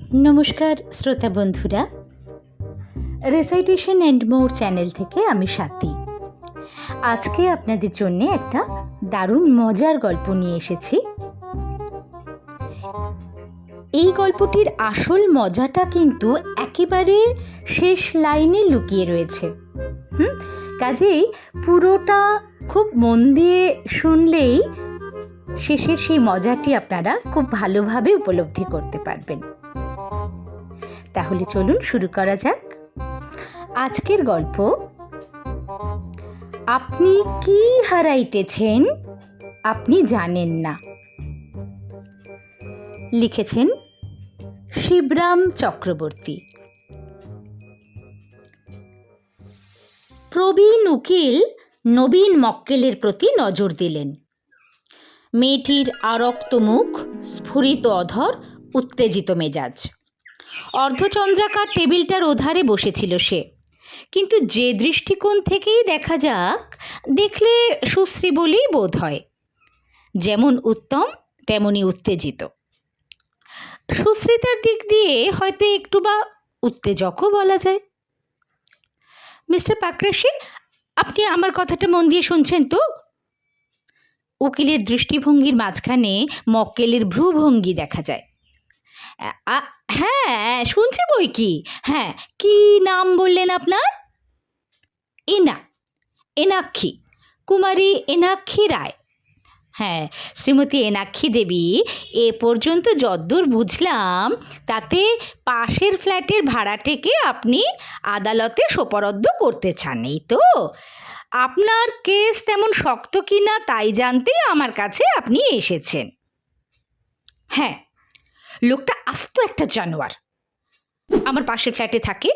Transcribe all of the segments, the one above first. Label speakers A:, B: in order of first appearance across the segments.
A: নমস্কার শ্রোতা বন্ধুরা, রেসাইটেশন অ্যান্ড মোর চ্যানেল থেকে আমি স্বাতী। আজকে আপনাদের জন্য একটা দারুণ মজার গল্প নিয়ে এসেছি। এই গল্পটির আসল মজাটা কিন্তু একেবারে শেষ লাইনে লুকিয়ে রয়েছে। কাজেই পুরোটা খুব মন দিয়ে শুনলেই শেষের সেই মজাটি আপনারা খুব ভালোভাবে উপলব্ধি করতে পারবেন। তাহলে চলুন শুরু করা যাক। আজকের গল্প, আপনি কি হারাইতেছেন আপনি জানেন না। লিখেছেন শিবরাম চক্রবর্তী। প্রবীণ উকিল নবীন মক্কেলের প্রতি নজর দিলেন। মেয়েটির আরক্ত মুখ, স্ফুরিত অধর, উত্তেজিত মেজাজ। অর্ধচন্দ্রাকার টেবিলটার ওধারে বসেছিল সে, কিন্তু যে দৃষ্টিকোণ থেকেই দেখা যাক, দেখলে সুশ্রী বলেই বোধ হয়। যেমন উত্তম তেমনি উত্তেজিত। সুশ্রীতার দিক দিয়ে হয়তো একটু বা উত্তেজকও বলা যায়। মিস্টার পাকরাশি, আপনি আমার কথাটা মন দিয়ে শুনছেন তো? উকিলের দৃষ্টিভঙ্গির মাঝখানে মক্কেলের ভ্রুভঙ্গি দেখা যায়। হ্যাঁ, শুনছি বই কি। হ্যাঁ, কি নাম বললেন আপনার? এনাক্ষী, কুমারী এনাক্ষী রায়। হ্যাঁ, শ্রীমতী এনাক্ষী দেবী, এ পর্যন্ত যদ্দূর বুঝলাম তাতে পাশের ফ্ল্যাটের ভাড়াটেকে আপনি আদালতে সোপরদ্দ করতে চান, এই তো? আপনার কেস তেমন শক্ত কিনা তাই জানতেই আমার কাছে আপনি এসেছেন। হ্যাঁ, লোকটা আস্ত একটা জানোয়ার। আমার পাশের ফ্ল্যাটে থাকে,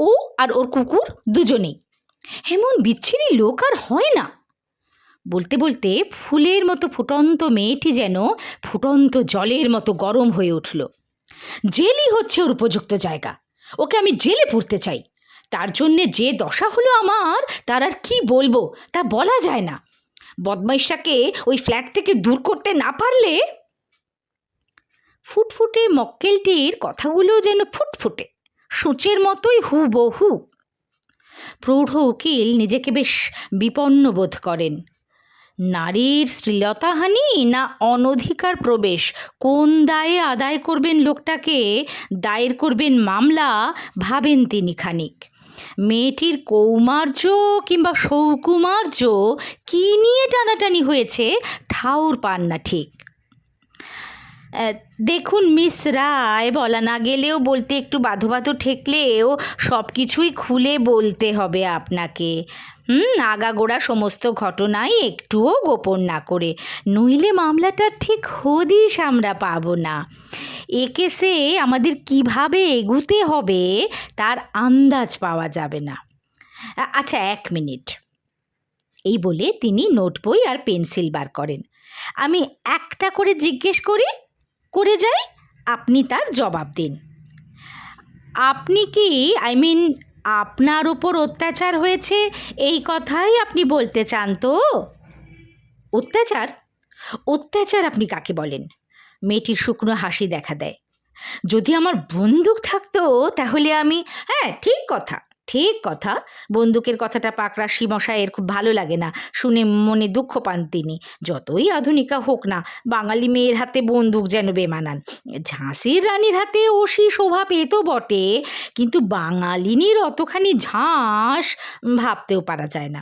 A: ও আর ওর কুকুর দুজনেই। এমন বিচ্ছিরি লোক আর হয় না। বলতে বলতে ফুলের মতো ফুটন্ত মেয়েটি যেন ফুটন্ত জলের মতো গরম হয়ে উঠল। জেলই হচ্ছে ওর উপযুক্ত জায়গা। ওকে আমি জেলে পড়তে চাই। তার জন্যে যে দশা হলো আমার, তার আর কি বলবো, তা বলা যায় না। বদমাইশটাকে ওই ফ্ল্যাট থেকে দূর করতে না পারলে। ফুটফুটে মক্কেলটির কথাগুলো যেন ফুটফুটে সূচের মতোই হুবহু। প্রৌঢ় উকিল নিজেকে বেশ বিপন্ন বোধ করেন। নারীর শ্লীলতাহানি না অনধিকার প্রবেশ, কোন দায়ে আদায় করবেন লোকটাকে, দায়ের করবেন মামলা, ভাবেন তিনি খানিক। মেয়েটির কৌমার্য কিংবা সৌকুমার্য কী নিয়ে টানাটানি হয়েছে ঠাউর পান না ঠিক। দেখুন মিস রায়, বলা না গেলেও বলতে একটু বাধো ঠেকলেও সব কিছুই খুলে বলতে হবে আপনাকে। আগাগোড়া সমস্ত ঘটনাই একটুও গোপন না করে, নইলে মামলাটার ঠিক হদিশ আমরা পাবো না। এ কেসে আমাদের কিভাবে এগুতে হবে তার আন্দাজ পাওয়া যাবে না। আচ্ছা, 1 মিনিট। এই বলে তিনি নোট বই আর পেন্সিল বার করেন। আমি একটা করে জিজ্ঞেস করে যাই, আপনি তার জবাব দিন। আপনি কি আপনার ওপর অত্যাচার হয়েছে এই কথাই আপনি বলতে চান তো? অত্যাচার আপনি কাকে বলেন? মেয়েটির শুকনো হাসি দেখা দেয়। যদি আমার বন্দুক থাকতো তাহলে আমি। হ্যাঁ, ঠিক কথা। বন্দুকের কথাটা পাকরাশি মশাইয়ের খুব ভালো লাগে না, শুনে মনে দুঃখ পান তিনি। যতই আধুনিকা হোক না, বাঙালি মেয়ের হাতে বন্দুক যেন বেমানান। ঝাঁসির রানীর হাতে ওসি শোভা পেত বটে, কিন্তু বাঙালিনীর অতখানি ঝাঁস ভাবতেও পারা যায় না।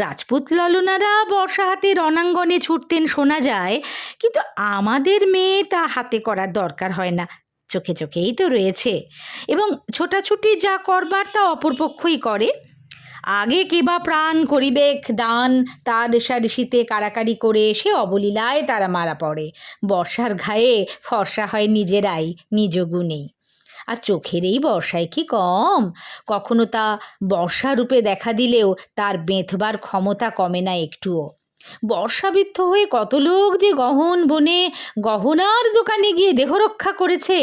A: রাজপুত ললনারা বর্ষা হাতে রণাঙ্গনে ছুটতেন শোনা যায়, কিন্তু আমাদের মেয়ে তা হাতে করার দরকার হয় না। চোখেই তো রয়েছে, এবং ছোটাছুটি যা করবার তা অপরপক্ষই করে। আগে কেবা প্রাণ করিবেক দান, তার রেশারেশিতে কাড়াকাড়ি করে এসে অবলীলায় তারা মারা পড়ে। বর্ষার ঘায়ে ফর্সা হয় নিজেরাই, নিজ গুণেই। আর চোখের এই বর্ষায় কি কম? কখনো তা বর্ষারূপে দেখা দিলেও তার বেঁধবার ক্ষমতা কমে না একটুও। বর্ষাবিদ্ধ হয়ে কত লোক যে গহন বনে গহনার দোকানে গিয়ে দেহরক্ষা করেছে।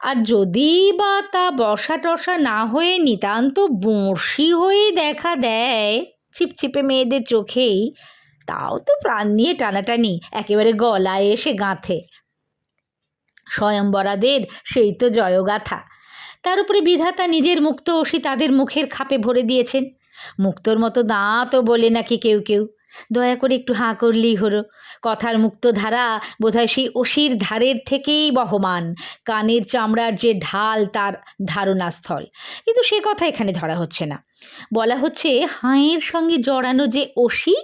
A: আর যদি বা তা বর্ষা টর্ষা না হয়ে নিতান্ত বর্ষি হয়ে দেখা দেয় ছিপছিপে মেয়েদের চোখেই, তাও তো প্রাণ নিয়ে টানাটানি একেবারে গলায় এসে গাঁথে। স্বয়ংবরাদের সেই তো জয়গাথা। তার উপরে বিধাতা নিজের মুক্ত অসি তাদের মুখের খাপে ভরে দিয়েছেন। মুক্তোর মতো দাঁতও বলে নাকি কেউ কেউ। দয়া করে একটু হাঁ করলেই হলো। কথার মুক্ত ধারা বোধহয় সেই অসির ধারের থেকেই বহমান, কানের চামড়ার যে ঢাল তার ধারণাস্থল। কিন্তু সে কথা এখানে ধরা হচ্ছে না, বলা হচ্ছে হাঁয়ের সঙ্গে জড়ানো যে অসি,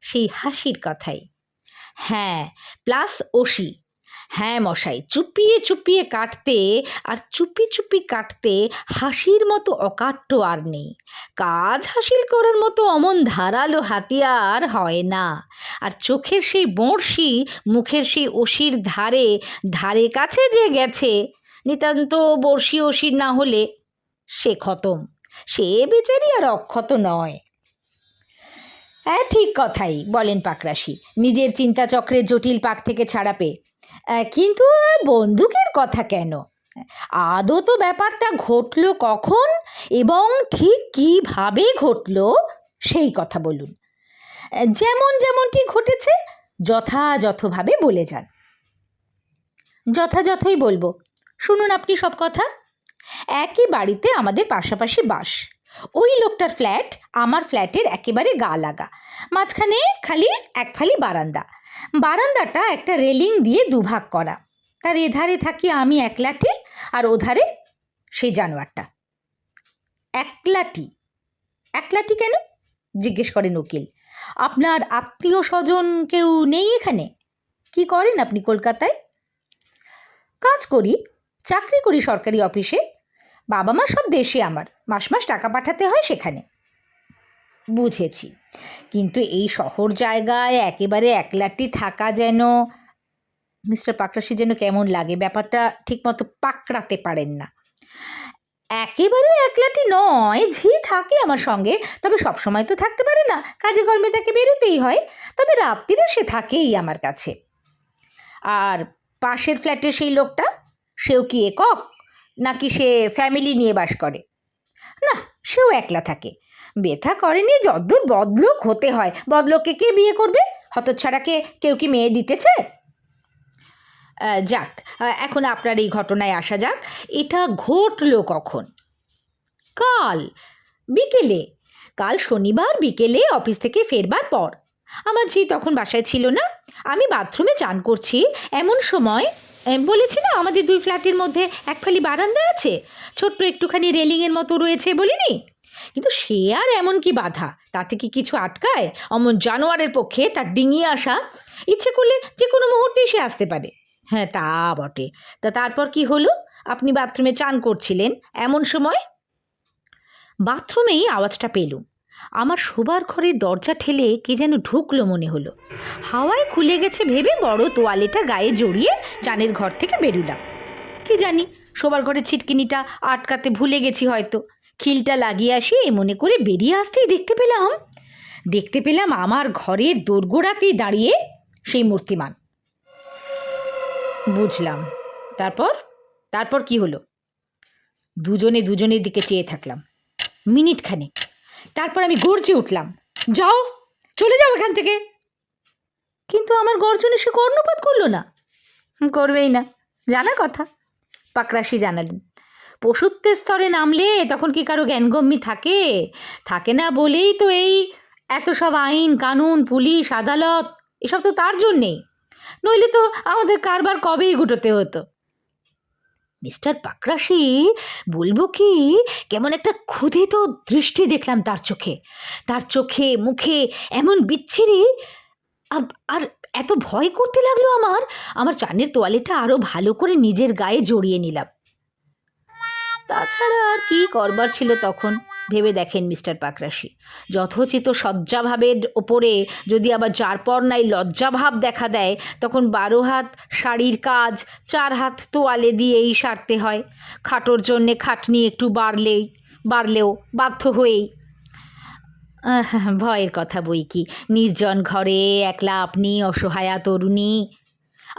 A: সেই হাসির কথাই। হ্যাঁ, প্লাস অসি। হ্যাঁ মশাই, চুপিয়ে চুপিয়ে কাটতে আর চুপি চুপি কাটতে হাসির মতো অকাট্য আর নেই। কাজ হাসিল করার মতো অমন ধারালো হাতিয়ার হয় না। আর চোখের সেই বড়শি মুখের সেই অসির ধারে ধারে কাছে যে গেছে, নিতান্ত বড়শি অসির না হলে সে খতম, সে বেচারি আর অক্ষত নয়। হ্যাঁ, ঠিক কথাই বলেন পাকরাশি, নিজের চিন্তাচক্রের জটিল পাক থেকে ছাড়া পেয়ে। কিন্তু বন্দুকের কথা কেন? আদৌ তো ব্যাপারটা ঘটল কখন এবং ঠিক কীভাবে ঘটল সেই কথা বলুন। যেমন যেমনটি ঘটেছে যথাযথভাবে বলে যান। যথাযথই বলবো, শুনুন আপনি সব কথা। একই বাড়িতে আমাদের পাশাপাশি বাস। ওই লোকটার ফ্ল্যাট আমার ফ্ল্যাটের একেবারে গা লাগা, মাঝখানে খালি এক ফালি বারান্দা। বারান্দাটা একটা রেলিং দিয়ে দুভাগ করা। তার এধারে থাকি আমি একলাটি, আর ওধারে সেই জানোয়ারটা। একলাটি? একলাটি কেন জিজ্ঞেস করেন উকিল। আপনার আত্মীয় স্বজন কেউ নেই এখানে? কি করেন আপনি কলকাতায়? কাজ করি, চাকরি করি সরকারি অফিসে। বাবা মা সব দেশে, আমার মাস মাস টাকা পাঠাতে হয় সেখানে। বুঝেছি, কিন্তু এই শহর জায়গায় একেবারে একলাটি থাকা যেন মিস্টার পাকরাশি যেন কেমন লাগে, ব্যাপারটা ঠিকমতো পাকড়াতে পারেন না। একেবারে একলাটি নয়, ঝি থাকে আমার সঙ্গে, তবে সবসময় তো থাকতে পারে না, কাজে কর্মে তাকে বেরোতেই হয়। তবে রাত্রিরে সে থাকেই আমার কাছে। আর পাশের ফ্ল্যাটের সেই লোকটা, সেও কি একক নাকি সে ফ্যামিলি নিয়ে বাস করে? না, সেও একলা থাকে। বেথা করেনি যদ্দূর বদলোক হতে হয়। বদলোককে কে বিয়ে করবে? হতচ্ছাড়াকে কেউ কি মেয়ে দিতেছে? যাক, এখন আপনার এই ঘটনায় আসা যাক। এটা ঘটল কখন? কাল বিকেলে। কাল শনিবার বিকেলে অফিস থেকে ফেরবার পর। আমার ঝি তখন বাসায় ছিল না। আমি বাথরুমে চান করছি, এমন সময়, বলেছি না আমাদের দুই ফ্ল্যাটের মধ্যে এক ফালি বারান্দা আছে, ছোট্ট একটুখানি রেলিংয়ের মতো রয়েছে বলিনি? কিন্তু সে আর এমন কি বাধা, তাতে কি কিছু আটকায়? অমন জানোয়ারের পক্ষে তার ডিঙিয়ে আসা, ইচ্ছে করলে যে কোনো মুহূর্তেই সে আসতে পারে। হ্যাঁ, তা বটে। তা তারপর কি হলো? আপনি বাথরুমে চান করছিলেন, এমন সময় বাথরুমেই আওয়াজটা পেলুম। আমার শোবার ঘরের দরজা ঠেলে কে যেন ঢুকলো মনে হলো। হাওয়ায় খুলে গেছে ভেবে বড় তোয়ালেটা গায়ে জড়িয়ে চানের ঘর থেকে বেরুলাম। কি জানি, শোবার ঘরের ছিটকিনিটা আটকাতে ভুলে গেছি হয়তো। খিলটা লাগিয়ে আসি এই মনে করে বেরিয়ে আসতেই দেখতে পেলাম আমার ঘরের দোরগোড়াতেই দাঁড়িয়ে সেই মূর্তিমান। বুঝলাম। তারপর কি হলো? দুজনের দিকে চেয়ে থাকলাম মিনিট খানেক। তারপর আমি গর্জে উঠলাম, যাও, চলে যাও এখান থেকে। কিন্তু আমার গর্জনে সে কর্ণপাত করলো না। করবেই না, জানা কথা। পাকরাশি জানালেন, পশুত্বের স্তরে নামলে তখন কি কারো জ্ঞানগম্যি থাকে না বলেই তো এই এত সব আইন কানুন, পুলিশ, আদালত, এসব তো তার জন্যেই। নইলে তো আমাদের কারবার কবেই গুটোতে হতো। মিস্টার পাকরাশি, বলবো কি, কেমন একটা ক্ষুধিত দৃষ্টি দেখলাম তার চোখে মুখে, এমন বিচ্ছিরি। আর এত ভয় করতে লাগলো আমার চানের তোয়ালেটা আরো ভালো করে নিজের গায়ে জড়িয়ে নিলাম। তাছাড়া আর কি করবার ছিল তখন ভেবে দেখেন মিস্টার পাকরাশি। যথোচিত সজ্জাভাবের ওপরে যদি আবার যারপর নাই লজ্জাভাব দেখা দেয়, তখন 12 হাত শাড়ির কাজ 4 হাত তোয়ালে দিয়েই সারতে হয়। খাটোর জন্যে খাটনি একটু বাড়লেও বাধ্য হয়েই। ভয়ের কথা বই কি, নির্জন ঘরে একলা আপনি, অসহায়া তরুণী,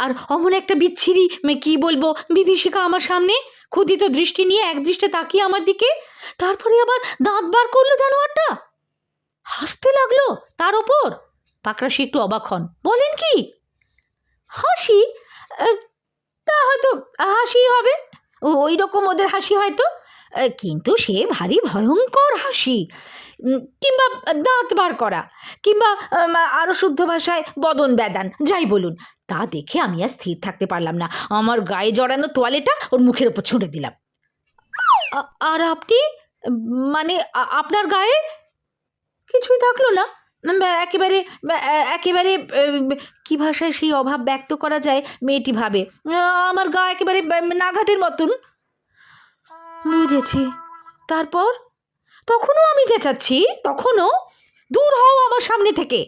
A: আর অমন একটা বিচ্ছিরি কি বলবো বিভীষিকা আমার সামনে, ক্ষুধিত দৃষ্টি নিয়ে এক দৃষ্টে তাকিয়ে আমার দিকে। তারপরে আবার দাঁত বার করলো জানোয়ারটা, হাসতে লাগলো তার ওপর। পাকরাশি একটু অবাক হন, বলেন কি? হাসি? তা তা হয়তো হাসি হবে, ওই রকম ওদের হাসি হয়তো, কিন্তু সে ভারী ভয়ঙ্কর হাসি, কিংবা দাঁত বার করা, কিংবা আরও শুদ্ধ ভাষায় বদন ব্যাদান, যাই বলুন। তা দেখে আমি আর স্থির থাকতে পারলাম না, আমার গায়ে জড়ানো তোয়ালেটা ওর মুখের ওপর ছুঁড়ে দিলাম। আর আপনি, মানে আপনার গায়ে কিছুই থাকলো না? একেবারে একেবারে কী ভাষায় সেই অভাব ব্যক্ত করা যায় মেয়েটি ভাবে, আমার গা একেবারে নাঘাতের মতন। বুঝেছি। তারপর? তখনও আমি চেঁচাচ্ছি, তখনও, দূর হও আমার সামনে থেকে।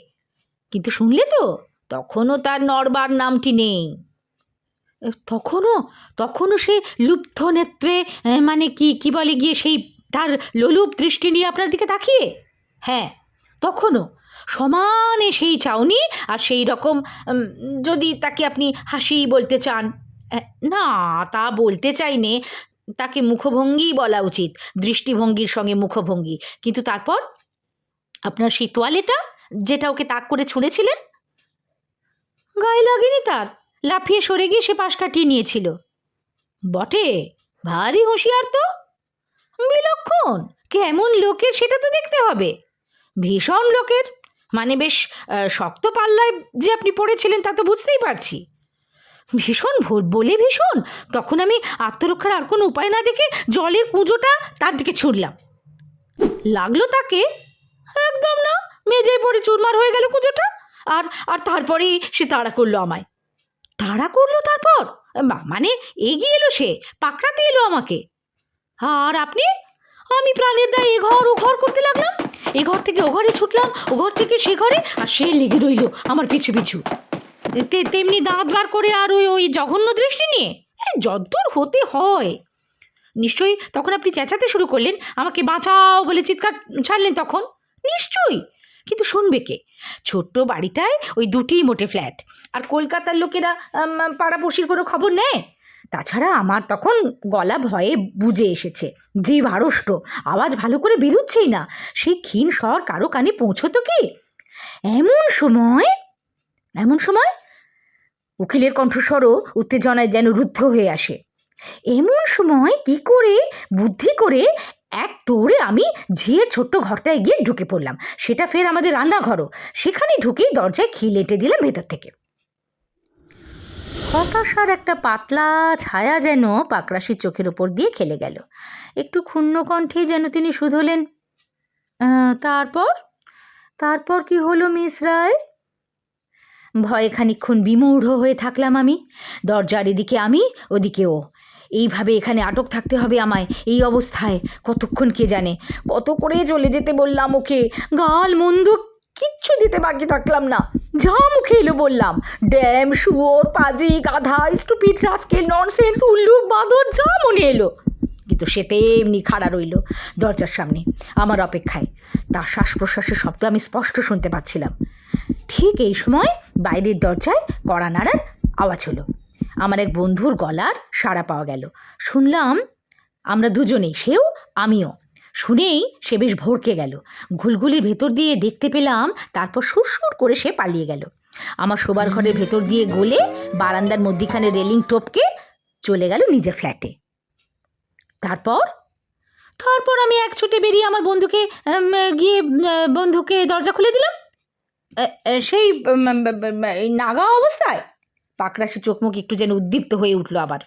A: কিন্তু শুনলে তো, তখনও তার নড়বার নামটি নেই। তখনও সে লুব্ধ নেত্রে, মানে কি বলে গিয়ে, সেই তার লোলুপ দৃষ্টি নিয়ে আপনার দিকে তাকিয়ে? হ্যাঁ, তখনও সমানে সেই চাউনি, আর সেই রকম, যদি তাকে আপনি হাসি বলতে চান, না তা বলতে চাইনে, তাকে মুখভঙ্গি বলা উচিত, দৃষ্টিভঙ্গির সঙ্গে মুখভঙ্গি। কিন্তু তারপর আপনার সেই তোয়ালেটা, যেটা ওকে তাক করে ছুঁড়েছিলেন, গায়ে লাগেনি তার, লাফিয়ে সরে গিয়ে সে পাশ কাটিয়ে নিয়েছিল। বটে, ভারী হুঁশিয়ার তো। বিলক্ষণ, কেমন লোকের সেটা তো দেখতে হবে। ভীষণ লোকের, মানে বেশ শক্ত পাল্লায় যে আপনি পড়েছিলেন তা তো বুঝতেই পারছি। ভীষণ বলে ভীষণ, তখন আমি আত্মরক্ষার আর কোনো উপায় না দেখে জলের কুঁজোটা তার দিকে ছুঁড়লাম। লাগলো তাকে? একদম না, মেঝেয় পড়ে চুরমার হয়ে গেল কুঁজোটা। আর আর তারপরেই সে তাড়া করলো আমায়। তাড়া করলো? তারপর মানে এগিয়ে এলো, সে পাকড়াতে এলো আমাকে। আর আপনি? আমি প্রাণের দায় এঘর ওঘর করতে লাগলাম, এ ঘর থেকে ও ঘরে ছুটলাম, ও ঘর থেকে সে ঘরে, আর সে লেগে রইল আমার পিছু পিছু, তেমনি দাঁত বার করে, আর ওই জঘন্য দৃষ্টি নিয়ে। যদ্দূর হতে হয়। নিশ্চয়ই তখন আপনি চেঁচাতে শুরু করলেন, আমাকে বাঁচাও বলে চিৎকার ছাড়লেন তখন। নিশ্চয়ই, কিন্তু শুনবে কে? ছোট্ট বাড়িটায় ওই দুটিই মোটে ফ্ল্যাট, আর কলকাতার লোকেরা পাড়াপড়শির কোনো খবর নেয়। তাছাড়া আমার তখন গলা ভয়ে বুঝে এসেছে, জিভ আড়ষ্ট, আওয়াজ ভালো করে বেরোচ্ছেই না। সেই ক্ষীণ স্বর কারো কানে পৌঁছতো কি? এমন সময় উকিলের কণ্ঠস্বরও উত্তেজনায় যেন রুদ্ধ হয়ে আসে। এমন সময় কি করে বুদ্ধি করে এক দৌড়ে আমি ঝিয়ের ছোট্ট ঘরটায় গিয়ে ঢুকে পড়লাম। সেটা ফের আমাদের রান্নাঘরও। সেখানে ঢুকেই দরজায় খিল এঁটে দিলাম ভেতর থেকে। হতাশার একটা পাতলা ছায়া যেন পাকরাশির চোখের ওপর দিয়ে খেলে গেল। একটু ক্ষুণ্ণ কণ্ঠে যেন তিনি শুধলেন, তারপর কি হলো মিস রায়? ভয়ে খানিকক্ষণ বিমূঢ় হয়ে থাকলাম আমি। দরজার এদিকে আমি, ওদিকে ও। এইভাবে এখানে আটক থাকতে হবে আমায়, এই অবস্থায় কতক্ষণ কে জানে। কত করে চলে যেতে বললাম ওকে, গাল মন্দ কিচ্ছু দিতে বাকি থাকলাম না। যা মুখে এলো বললাম। ড্যাম, শুয়োর, পাজি, গাধা, স্টুপিড, রাস্কেল, ননসেন্স, উল্লুক, বাঁদর, যা মনে এলো। কিন্তু সে তেমনি খাড়া রইল দরজার সামনে আমার অপেক্ষায়। তার শ্বাস প্রশ্বাসের শব্দ আমি স্পষ্ট শুনতে পাচ্ছিলাম। ঠিক এই সময় বাইরের দরজায় কড়া নাড়ার আওয়াজ হলো। আমার এক বন্ধুর গলার সাড়া পাওয়া গেল। শুনলাম আমরা দুজনেই, সেও আমিও। শুনেই সে বেশ ভড়কে গেল। ঘুলঘুলির ভেতর দিয়ে দেখতে পেলাম, তারপর সুরসুর করে সে পালিয়ে গেল। আমার শোবার ঘরের ভেতর দিয়ে গলে বারান্দার মধ্যিখানে রেলিং টপকে চলে গেল নিজের ফ্ল্যাটে। তারপর আমি এক ছুটে বেরিয়ে আমার বন্ধুকে দরজা খুলে দিলাম। সেই নাগা অবস্থায় পাকরাশি চোখমুখ একটু যেন উদ্দীপ্ত হয়ে উঠল আবার।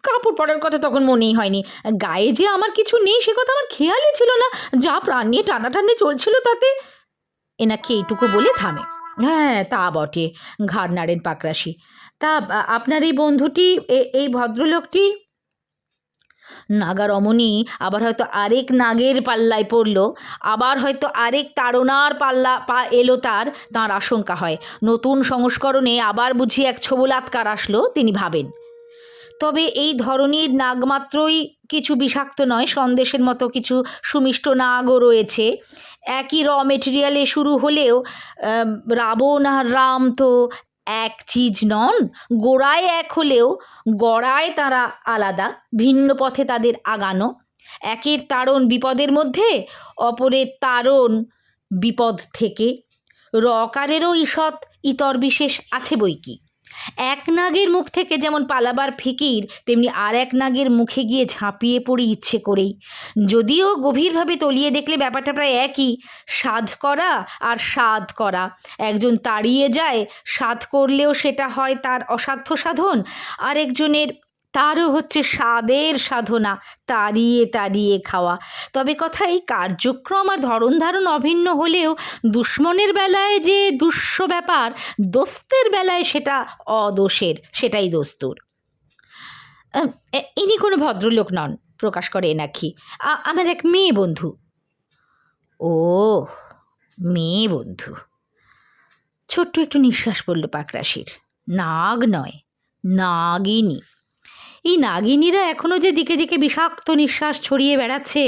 A: কাপড় পরার কথা তখন মনেই হয়নি। গায়ে যে আমার কিছু নেই সে কথা আমার খেয়ালই ছিল না। যা প্রাণ নিয়ে টানাটানি চলছিল তাতে। এনাকে এইটুকু বলে থামে। হ্যাঁ, তা বটে, ঘাড় নাড়েন পাকরাশি। তা আপনার এই বন্ধুটি, এই ভদ্রলোকটি? নাগা রমণী আবার হয়তো আরেক নাগের পাল্লায় পড়ল, আবার হয়তো আরেক তাড়নার পা এলো তাঁর আশঙ্কা হয়। নতুন সংস্করণে আবার বুঝি এক ছোবলাৎকার আসলো, তিনি ভাবেন। তবে এই ধরনের নাগ মাত্রই কিছু বিষাক্ত নয়, সন্দেশের মতো কিছু সুমিষ্ট নাগও রয়েছে। একই র মেটেরিয়ালে শুরু হলেও রাবণ আর রাম তো এক চিজ নন। গোড়ায় এক হলেও গড়ায় তারা আলাদা, ভিন্ন পথে তাদের আগানো। একের তাড়ন বিপদের মধ্যে, অপরের তাড়ন বিপদ থেকে। রকারেরও ঈষৎ ইতর বিশেষ আছে বই কি। এক নাগের মুখ থেকে যেমন পালাবার ফিকির, তেমনি আর এক নাগের মুখে গিয়ে ঝাঁপিয়ে পড়ি ইচ্ছে করেই। যদিও গভীরভাবে তলিয়ে দেখলে ব্যাপারটা প্রায় একই, সাধ করা আর সাধ করা। একজন তাড়িয়ে যায়, সাধ করলেও সেটা হয় তার অসাধ্য সাধন, আর একজনের তারও হচ্ছে স্বাদের সাধনা, তাড়িয়ে তাড়িয়ে খাওয়া। তবে কথা এই কার্যক্রম আর ধরন ধারণ অভিন্ন হলেও দুশ্মনের বেলায় যে দুঃস্ব ব্যাপার, দোস্তের বেলায় সেটা অদোষের, সেটাই দস্তুর। ইনি কোনো ভদ্রলোক নন, প্রকাশ করে এনাক্ষী। আমার এক মেয়ে বন্ধু। ও, মেয়ে বন্ধু। ছোট্ট একটু নিঃশ্বাস পড়ল পাকরাশির। নাগ নয়, নাগিনী। এই নাগিনীরা এখনও যে দিকে দিকে বিষাক্ত নিঃশ্বাস ছড়িয়ে বেড়াচ্ছে,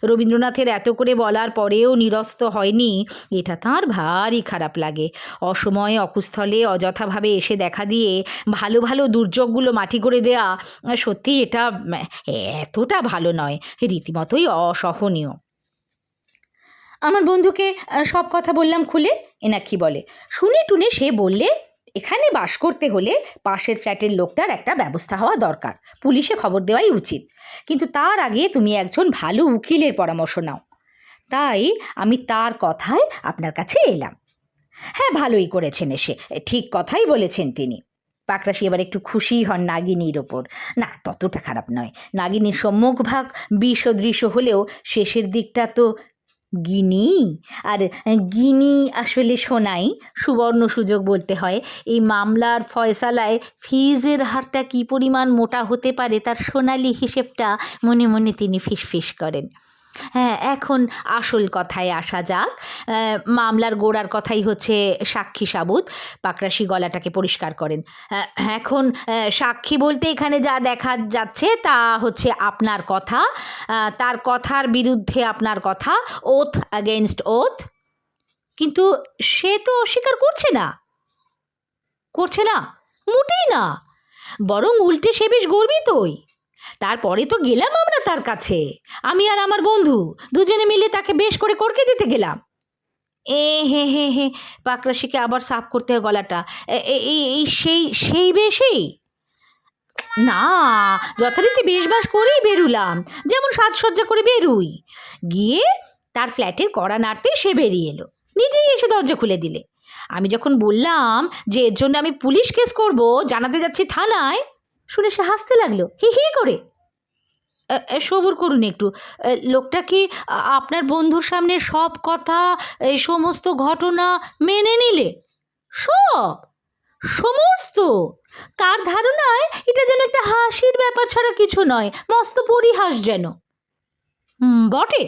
A: রবীন্দ্রনাথের এত করে বলার পরেও নিরস্ত হয়নি, এটা তাঁর ভারী খারাপ লাগে। অসময়ে অকুস্থলে অযথাভাবে এসে দেখা দিয়ে ভালো ভালো দুর্যোগগুলো মাটি করে দেয়া সত্যি এটা এতটা ভালো নয়, রীতিমতোই অসহনীয়। আমার বন্ধুকে সব কথা বললাম খুলে, এনাক্ষী বলে। শুনে টুনে সে বললে, এখানে বাস করতে হলে পাশের ফ্ল্যাটের লোকটার একটা ব্যবস্থা হওয়া দরকার, পুলিশে খবর দেওয়াই উচিত। কিন্তু তার আগে তুমি একজন ভালো উকিলের পরামর্শ নাও। তাই আমি তার কথায় আপনার কাছে এলাম। হ্যাঁ, ভালোই করেছেন এসে, ঠিক কথাই বলেছেন তিনি। পাকরাশি এবার একটু খুশি হন নাগিনীর ওপর। না, ততটা খারাপ নয়। নাগিনীর সম্মুখভাগ বিসদৃশ হলেও শেষের দিকটা তো গিনি, আর গিনি আসলে সোনাই, সুবর্ণ সুযোগ বলতে হয়। এই মামলার ফয়সালায় ফিজের হারটা কী পরিমাণ মোটা হতে পারে তার সোনালি হিসেবটা মনে মনে তিনি ফিসফিস করেন। হ্যাঁ, এখন আসল কথায় আসা যাক। মামলার গোড়ার কথাই হচ্ছে সাক্ষী সাবুত। পাকরাশি গলাটাকে পরিষ্কার করেন। এখন সাক্ষী বলতে এখানে যা দেখা যাচ্ছে তা হচ্ছে আপনার কথা, তার কথার বিরুদ্ধে আপনার কথা, ওথ অ্যাগেনস্ট ওথ। কিন্তু সে তো অস্বীকার করছে না, মোটেই না, বরং উল্টে সে বেশ গর্বিতই। তারপরে তো গেলাম আমরা তার কাছে, আমি আর আমার বন্ধু দুজনে মিলে তাকে বেশ করে করকে দিতে গেলাম। হে হে হে, পাকরাশিকে আবার সাফ করতে হয় গলাটা। এই সেই বেশি না, যথারীতি বেশবাস করেই বেরুলাম, যেমন সাজসজ্জা করে বেরুই। গিয়ে তার ফ্ল্যাটের কড়া নাড়তে সে বেরিয়ে এলো, নিজেই এসে দরজা খুলে দিলে। আমি যখন বললাম যে এর জন্য আমি পুলিশ কেস করব, জানাতে যাচ্ছি থানায়, শুনে সে হাসতে লাগলো হি হি করে। সবুর করুন একটু। লোকটা কি আপনার বন্ধুর সামনে সব কথা, এই সমস্ত ঘটনা মেনে নিলে? সমস্ত? তার ধারণায় এটা যেন একটা হাসির ব্যাপার ছাড়া কিছু নয়, মস্ত পরিহাস যেন। বটে।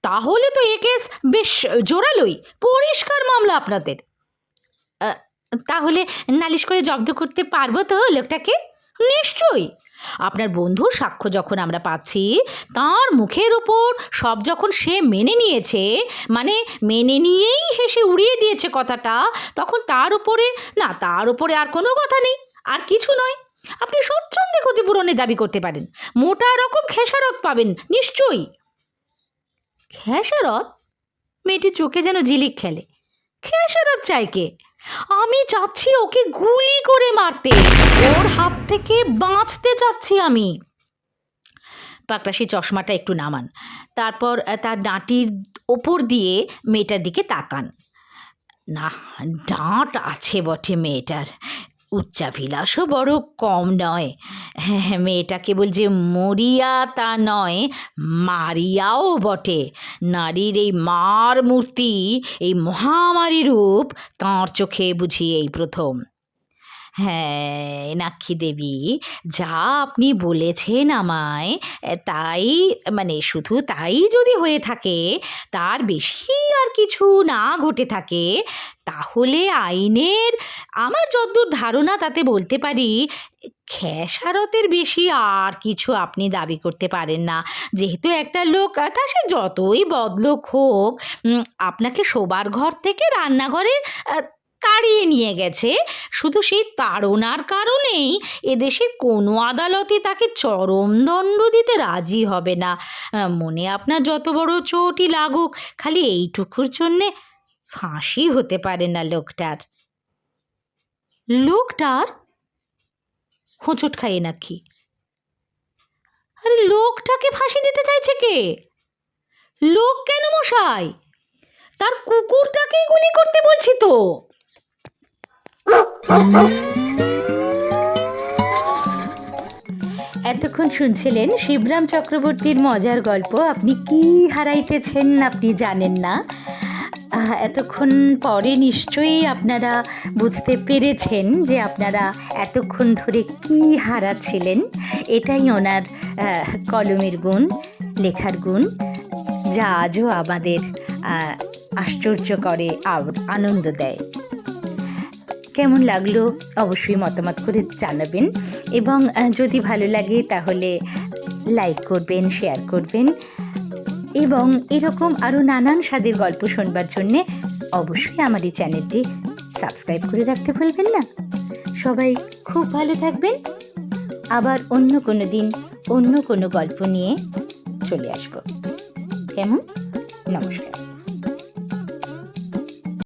A: তাহলে তো এ কেস বেশ জোরালোই, পরিষ্কার মামলা আপনাদের। তাহলে নালিশ করে জব্দ করতে পারবো তো লোকটাকে? নিশ্চয়ই। আপনার বন্ধুর সাক্ষ্য যখন আমরা পাচ্ছি, তার মুখের ওপর সব যখন সে মেনে নিয়েছে, মানে মেনে নিয়েই হেসে উড়িয়ে দিয়েছে কথাটা, তখন তার উপরে আর কোনো কথা নেই, আর কিছু নয়। আপনি স্বচ্ছন্দে ক্ষতিপূরণের দাবি করতে পারেন, মোটা রকম খেসারত পাবেন নিশ্চয়ই। খেসারত? মেয়েটি চোখে যেন ঝিলিক খেলে। খেসারত চাই কে? আমি চাচ্ছি ওকে গুলি করে মারতে, ওর হাত থেকে বাঁচতে চাচ্ছি আমি। পাকরাশি চশমাটা একটু নামান, তারপর তার ডাঁটির ওপর দিয়ে মেয়েটার দিকে তাকান। না, ডাঁট আছে বটে মেয়েটার, উচ্চাভিলাষও বড় কম নয়। হ্যাঁ, মেয়েটা কেবল যে মরিয়া তা নয়, মারিয়াও বটে। নারীর এই মার মূর্তি, এই মহামারী রূপ তাঁর চোখে বুঝি এই প্রথম। হ্যাঁ নাক্ষী দেবী, যা আপনি বলেছেন আমায়, তাই মানে শুধু তাই যদি হয়ে থাকে, তার বেশি আর কিছু না ঘটে থাকে, তাহলে আইনের আমার যতদূর ধারণা তাতে বলতে পারি খেসারতের বেশি আর কিছু আপনি দাবি করতে পারেন না। যেহেতু একটা লোক, তা সে যতই বদলোক হোক, আপনাকে শোবার ঘর থেকে রান্নাঘরে তাড়িয়ে নিয়ে গেছে, শুধু সেই তাড়নার কারণেই এদেশে কোনো আদালতই তাকে চরম দণ্ড দিতে রাজি হবে না। মনে আপনার যত বড় চোটই লাগুক, খালি এইটুকুর জন্যে ফাঁসি হতে পারে না লোকটার। লোকটার হোঁচট খাইয়ে নাকি? আরে লোকটাকে ফাঁসি দিতে চাইছে কে? লোক কেন মশাই? তার কুকুরটাকেই গুলি করতে বলছি তো। এতক্ষণ শুনছিলেন শিবরাম চক্রবর্তীর মজার গল্প আপনি কি হারাইতেছেন আপনি জানেন না। এতক্ষণ পরে নিশ্চয়ই আপনারা বুঝতে পেরেছেন যে আপনারা এতক্ষণ ধরে কি হারাচ্ছিলেন। এটাই ওনার কলমের গুণ, লেখার গুণ, যা আজও আমাদের আশ্চর্য করে, আনন্দ দেয়। কেমন লাগলো অবশ্যই মতামত করে জানাবেন, এবং যদি ভালো লাগে তাহলে লাইক করবেন, শেয়ার করবেন, এবং এরকম আরও নানান স্বাদের গল্প শোনবার জন্যে অবশ্যই আমার এই চ্যানেলটি সাবস্ক্রাইব করে রাখতে ভুলবেন না। সবাই খুব ভালো থাকবেন। আবার অন্য কোনো দিন অন্য কোনো গল্প নিয়ে চলে আসব। কেমন? নমস্কার।